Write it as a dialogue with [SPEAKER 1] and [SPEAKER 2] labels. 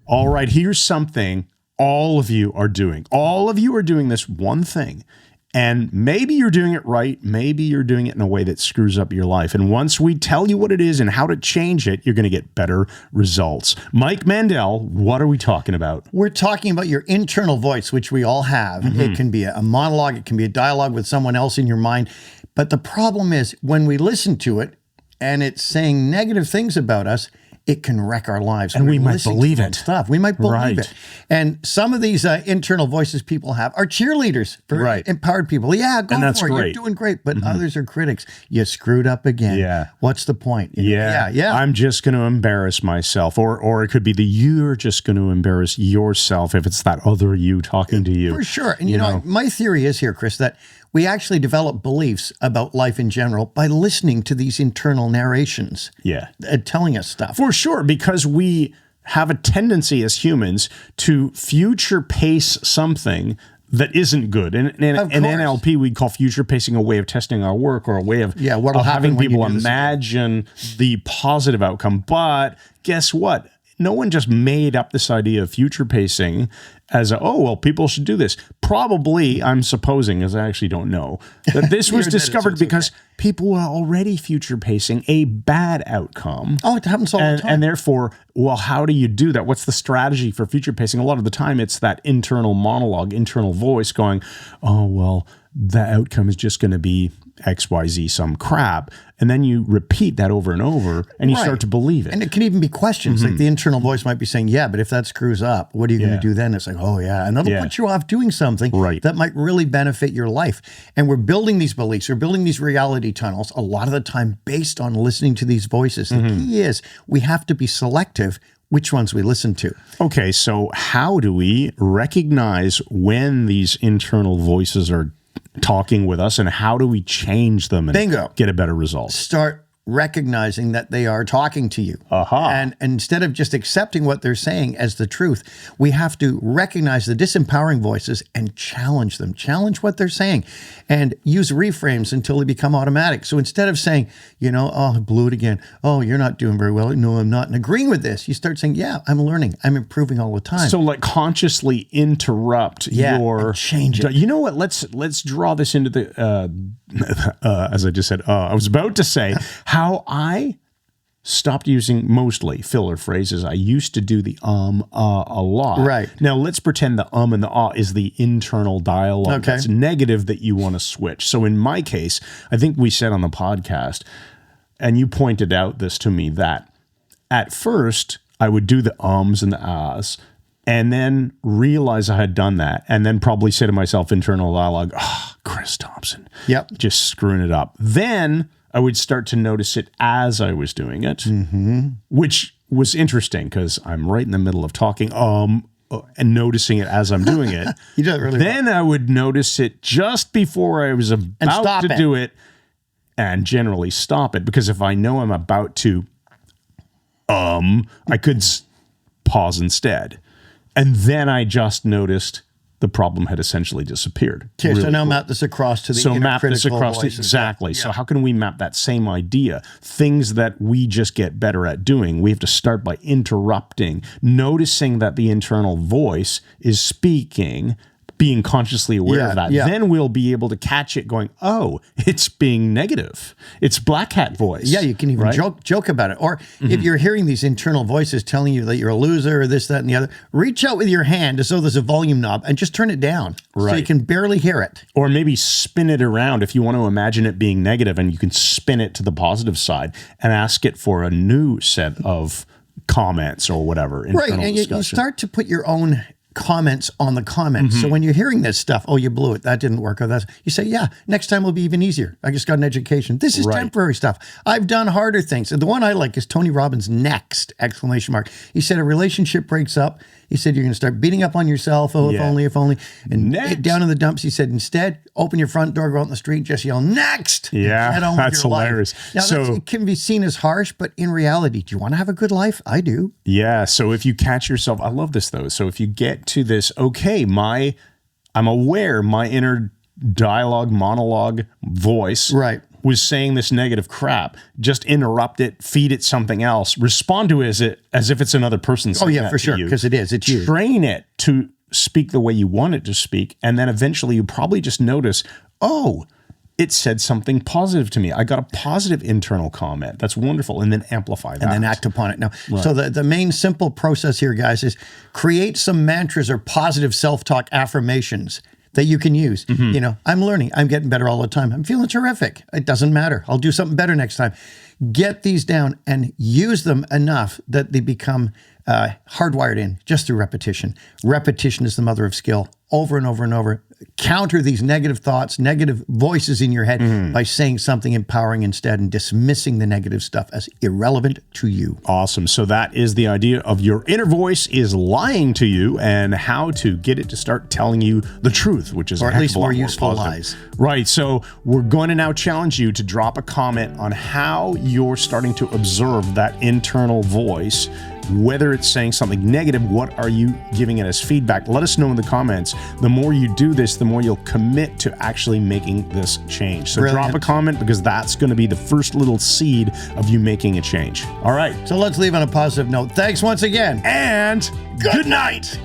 [SPEAKER 1] All right, here's something all of you are doing. All of you are doing this one thing. And maybe you're doing it right. Maybe you're doing it in a way that screws up your life. And once we tell you what it is and how to change it, you're going to get better results. Mike Mandel, what are we talking about?
[SPEAKER 2] We're talking about your internal voice, which we all have. Mm-hmm. It can be a monologue. It can be a dialogue with someone else in your mind. But the problem is when we listen to it and it's saying negative things about us, it can wreck our lives.
[SPEAKER 1] And we might believe it.
[SPEAKER 2] Stuff. We might believe it. And some of these internal voices people have are cheerleaders for empowered people. Yeah, go for it. You're doing great. But others are critics. You screwed up again.
[SPEAKER 1] Yeah.
[SPEAKER 2] What's the point?
[SPEAKER 1] Yeah. I'm just going to embarrass myself. Or it could be you're just going to embarrass yourself if it's that other you talking to you.
[SPEAKER 2] For sure. And you know, my theory is here, Chris, that we actually develop beliefs about life in general by listening to these internal narrations.
[SPEAKER 1] Yeah.
[SPEAKER 2] Telling us stuff.
[SPEAKER 1] For sure, because we have a tendency as humans to future pace something that isn't good. And in NLP, we call future pacing a way of testing our work or a way of having people imagine the positive outcome. But guess what? No one just made up this idea of future pacing as people should do this. Probably, I'm supposing, as I actually don't know, that this was discovered because people were already future pacing a bad outcome.
[SPEAKER 2] Oh, it happens all the time.
[SPEAKER 1] And therefore, how do you do that? What's the strategy for future pacing? A lot of the time, it's that internal monologue, internal voice going, the outcome is just going to be XYZ, some crap. And then you repeat that over and over and you start to believe it.
[SPEAKER 2] And it can even be questions. Like the internal voice might be saying, but if that screws up, what are you going to do then? It's like, and that'll put you off doing something that might really benefit your life. And we're building these beliefs. We're building these reality tunnels a lot of the time based on listening to these voices. The key is we have to be selective which ones we listen to.
[SPEAKER 1] Okay, so how do we recognize when these internal voices are talking with us, and how do we change them and get a better result?
[SPEAKER 2] Start recognizing that they are talking to you. And instead of just accepting what they're saying as the truth, we have to recognize the disempowering voices and challenge them. Challenge what they're saying and use reframes until they become automatic. So instead of saying, I blew it again. Oh, you're not doing very well. No, I'm not. And agreeing with this, you start saying, I'm learning. I'm improving all the time.
[SPEAKER 1] So consciously interrupt your...
[SPEAKER 2] change it.
[SPEAKER 1] You know what? Let's draw this into the... as I just said, I was about to say how I stopped using mostly filler phrases. I used to do the a lot.
[SPEAKER 2] Right.
[SPEAKER 1] Now let's pretend the and the is the internal dialogue that's negative that you want to switch. So in my case, I think we said on the podcast, and you pointed out this to me, that at first I would do the ums and the ahs, and then realize I had done that, and then probably say to myself, internal dialogue, Chris Thompson, just screwing it up. Then I would start to notice it as I was doing it, which was interesting because I'm right in the middle of talking, and noticing it as I'm doing it.
[SPEAKER 2] You do it really
[SPEAKER 1] Then I would notice it just before I was about to do it, and generally stop it, because if I know I'm about to, I could pause instead. And then I just noticed the problem had essentially disappeared.
[SPEAKER 2] Okay, so now map this across to the inner critical voices.
[SPEAKER 1] Exactly. So how can we map that same idea? Things that we just get better at doing. We have to start by interrupting, noticing that the internal voice is speaking, being consciously aware of that. Then we'll be able to catch it going, it's being negative. It's black hat voice.
[SPEAKER 2] Yeah, you can even joke about it. Or if you're hearing these internal voices telling you that you're a loser or this, that, and the other, reach out with your hand as though there's a volume knob and just turn it down so you can barely hear it.
[SPEAKER 1] Or maybe spin it around if you want to imagine it being negative, and you can spin it to the positive side and ask it for a new set of comments or whatever.
[SPEAKER 2] And you start to put your own comments on the comments. So when you're hearing this stuff, you blew it, that didn't work, or that, you say, next time will be even easier. I just got an education. This is temporary stuff. I've done harder things. And the one I like is Tony Robbins' next! He said a relationship breaks up. He said you're going to start beating up on yourself. If only. And down in the dumps, he said, instead, open your front door, go out in the street, just yell, next!
[SPEAKER 1] Yeah, that's hilarious.
[SPEAKER 2] Now, it can be seen as harsh, but in reality, do you want to have a good life? I do.
[SPEAKER 1] Yeah, so if you catch yourself, I love this though. So if you get to this, I'm aware my inner dialogue, monologue voice was saying this negative crap, just interrupt it, feed it something else, respond to it as if it's another person saying
[SPEAKER 2] yeah, for sure, because it is. It's you.
[SPEAKER 1] Train it to speak the way you want it to speak, and then eventually you probably just notice, oh, it said something positive to me. I got a positive internal comment. That's wonderful. And then amplify that.
[SPEAKER 2] And then act upon it. Now, so the main simple process here, guys, is create some mantras or positive self-talk affirmations that you can use. You know, I'm learning. I'm getting better all the time. I'm feeling terrific. It doesn't matter. I'll do something better next time. Get these down and use them enough that they become hardwired in just through repetition. Repetition is the mother of skill. Over and over and over. Counter these negative thoughts, negative voices in your head by saying something empowering instead and dismissing the negative stuff as irrelevant to you.
[SPEAKER 1] Awesome. So that is the idea of your inner voice is lying to you and how to get it to start telling you the truth, which is
[SPEAKER 2] or at least more useful lies.
[SPEAKER 1] Right. So we're going to now challenge you to drop a comment on how you're starting to observe that internal voice. Whether it's saying something negative, what are you giving it as feedback? Let us know in the comments. The more you do this, the more you'll commit to actually making this change. So drop a comment, because that's going to be the first little seed of you making a change. All right.
[SPEAKER 2] So let's leave on a positive note. Thanks once again.
[SPEAKER 1] And good night.